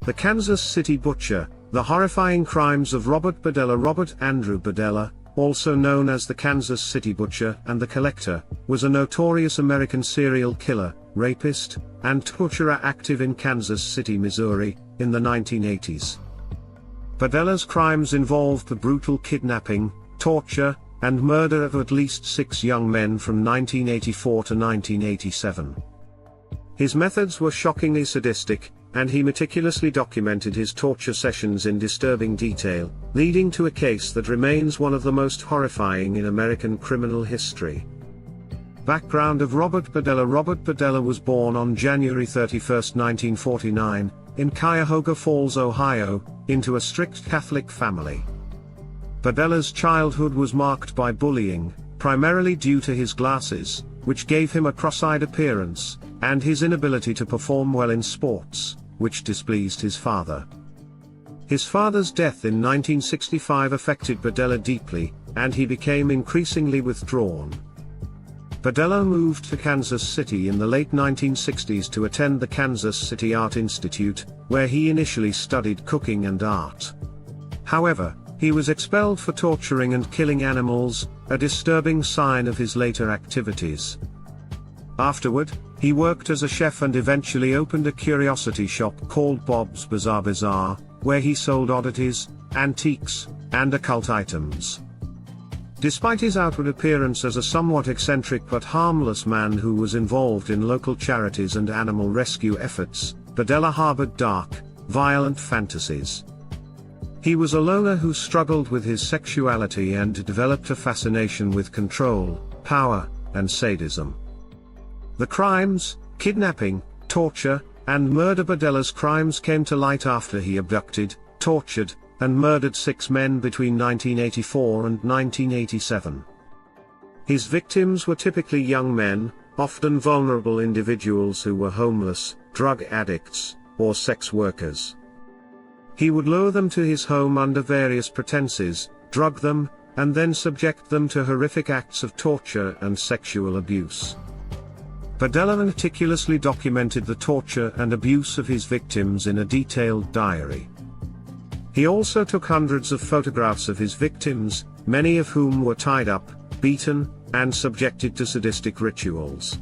The Kansas City Butcher, The Horrifying Crimes of Robert Badella. Robert Andrew Badella, also known as the Kansas City Butcher and the Collector, was a notorious American serial killer, rapist, and torturer active in Kansas City, Missouri, in the 1980s. Badella's crimes involved the brutal kidnapping, torture, and murder of at least 6 young men from 1984 to 1987. His methods were shockingly sadistic, and he meticulously documented his torture sessions in disturbing detail, leading to a case that remains one of the most horrifying in American criminal history. Background of Robert Badella. Robert Badella was born on January 31, 1949, in Cuyahoga Falls, Ohio, into a strict Catholic family. Badella's childhood was marked by bullying, primarily due to his glasses, which gave him a cross-eyed appearance, and his inability to perform well in sports, which displeased his father. His father's death in 1965 affected Badella deeply, and he became increasingly withdrawn. Badella moved to Kansas City in the late 1960s to attend the Kansas City Art Institute, where he initially studied cooking and art. However, he was expelled for torturing and killing animals, a disturbing sign of his later activities. Afterward, he worked as a chef and eventually opened a curiosity shop called Bob's Bizarre Bazaar, where he sold oddities, antiques, and occult items. Despite his outward appearance as a somewhat eccentric but harmless man who was involved in local charities and animal rescue efforts, Badella harbored dark, violent fantasies. He was a loner who struggled with his sexuality and developed a fascination with control, power, and sadism. The crimes, kidnapping, torture, and murder. Badella's crimes came to light after he abducted, tortured, and murdered 6 men between 1984 and 1987. His victims were typically young men, often vulnerable individuals who were homeless, drug addicts, or sex workers. He would lure them to his home under various pretenses, drug them, and then subject them to horrific acts of torture and sexual abuse. Badella meticulously documented the torture and abuse of his victims in a detailed diary. He also took hundreds of photographs of his victims, many of whom were tied up, beaten, and subjected to sadistic rituals.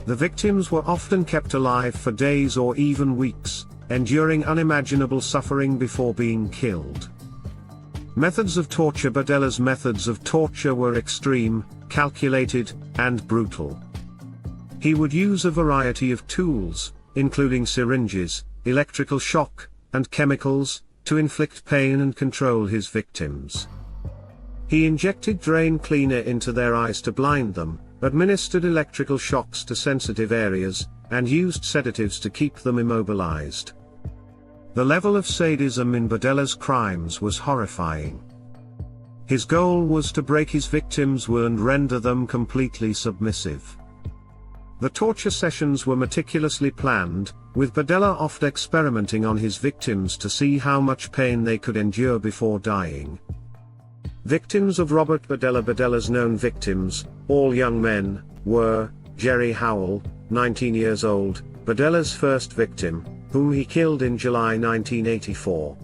The victims were often kept alive for days or even weeks, enduring unimaginable suffering before being killed. Methods of torture. Badella's methods of torture were extreme, calculated, and brutal. He would use a variety of tools, including syringes, electrical shock, and chemicals, to inflict pain and control his victims. He injected drain cleaner into their eyes to blind them, administered electrical shocks to sensitive areas, and used sedatives to keep them immobilized. The level of sadism in Badella's crimes was horrifying. His goal was to break his victims' will and render them completely submissive. The torture sessions were meticulously planned, with Badella often experimenting on his victims to see how much pain they could endure before dying. Victims of Robert Badella. Badella's known victims, all young men, were Jerry Howell, 19 years old, Badella's first victim, whom he killed in July 1984.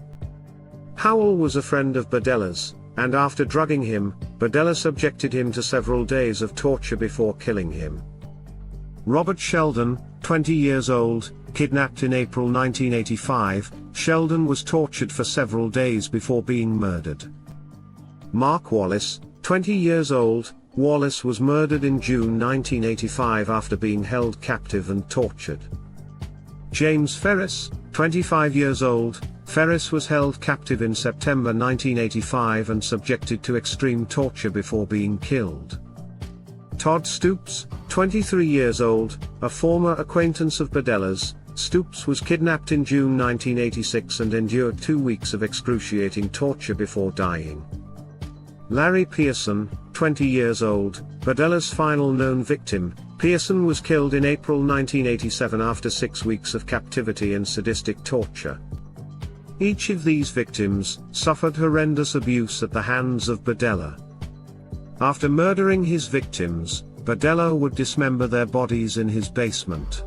Howell was a friend of Badella's, and after drugging him, Badella subjected him to several days of torture before killing him. Robert Sheldon, 20 years old, kidnapped in April 1985, Sheldon was tortured for several days before being murdered. Mark Wallace, 20 years old, Wallace was murdered in June 1985 after being held captive and tortured. James Ferris, 25 years old, Ferris was held captive in September 1985 and subjected to extreme torture before being killed. Todd Stoops, 23 years old, a former acquaintance of Badella's, Stoops was kidnapped in June 1986 and endured 2 weeks of excruciating torture before dying. Larry Pearson, 20 years old, Badella's final known victim, Pearson was killed in April 1987 after 6 weeks of captivity and sadistic torture. Each of these victims suffered horrendous abuse at the hands of Badella. After murdering his victims, Badella would dismember their bodies in his basement.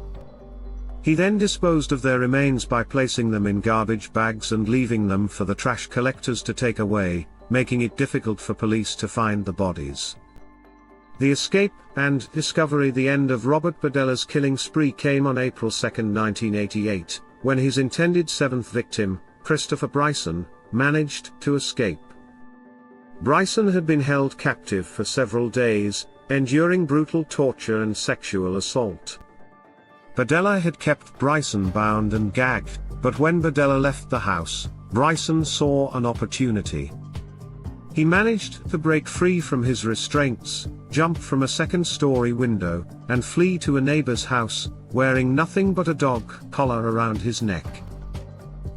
He then disposed of their remains by placing them in garbage bags and leaving them for the trash collectors to take away, making it difficult for police to find the bodies. The escape and discovery. The end of Robert Badella's killing spree came on April 2, 1988, when his intended seventh victim, Christopher Bryson, managed to escape. Bryson had been held captive for several days, enduring brutal torture and sexual assault. Badella had kept Bryson bound and gagged, but when Badella left the house, Bryson saw an opportunity. He managed to break free from his restraints, jump from a second-story window, and flee to a neighbor's house, wearing nothing but a dog collar around his neck.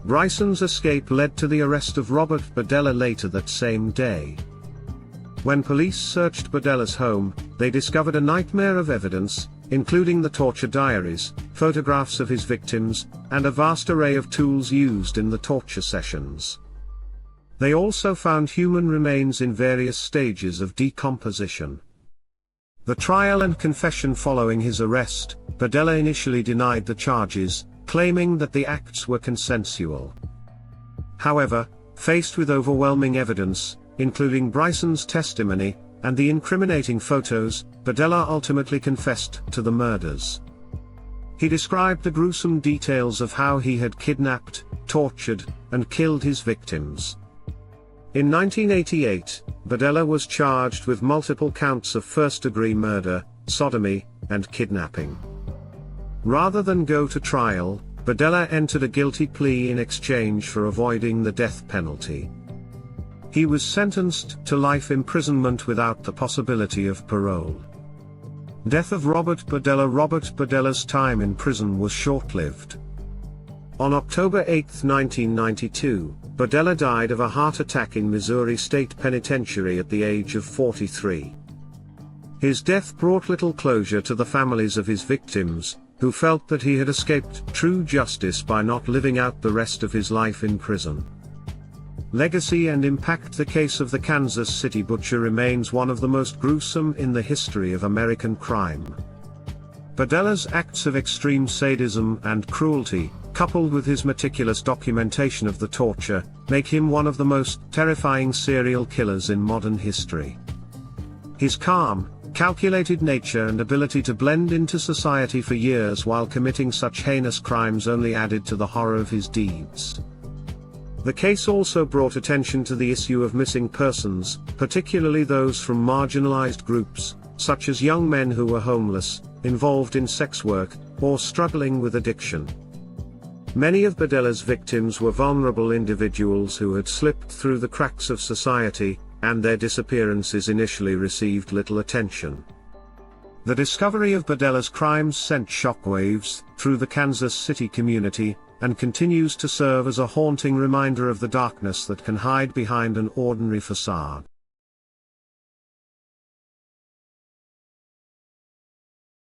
Bryson's escape led to the arrest of Robert Badella later that same day. When police searched Badella's home, they discovered a nightmare of evidence, including the torture diaries, photographs of his victims, and a vast array of tools used in the torture sessions. They also found human remains in various stages of decomposition. The trial and confession following his arrest. Badella initially denied the charges, claiming that the acts were consensual. However, faced with overwhelming evidence, including Bryson's testimony, and the incriminating photos, Badella ultimately confessed to the murders. He described the gruesome details of how he had kidnapped, tortured, and killed his victims. In 1988, Badella was charged with multiple counts of first-degree murder, sodomy, and kidnapping. Rather than go to trial, Badella entered a guilty plea in exchange for avoiding the death penalty. He was sentenced to life imprisonment without the possibility of parole. Death of Robert Badella. Robert Badella's time in prison was short-lived. On October 8, 1992, Badella died of a heart attack in Missouri State Penitentiary at the age of 43. His death brought little closure to the families of his victims, who felt that he had escaped true justice by not living out the rest of his life in prison. Legacy and impact. The case of the Kansas City Butcher remains one of the most gruesome in the history of American crime. Badella's acts of extreme sadism and cruelty, coupled with his meticulous documentation of the torture, make him one of the most terrifying serial killers in modern history. His calm, calculated nature and ability to blend into society for years while committing such heinous crimes only added to the horror of his deeds. The case also brought attention to the issue of missing persons, particularly those from marginalized groups, such as young men who were homeless, involved in sex work, or struggling with addiction. Many of Badella's victims were vulnerable individuals who had slipped through the cracks of society, and their disappearances initially received little attention. The discovery of Badella's crimes sent shockwaves through the Kansas City community, and continues to serve as a haunting reminder of the darkness that can hide behind an ordinary facade.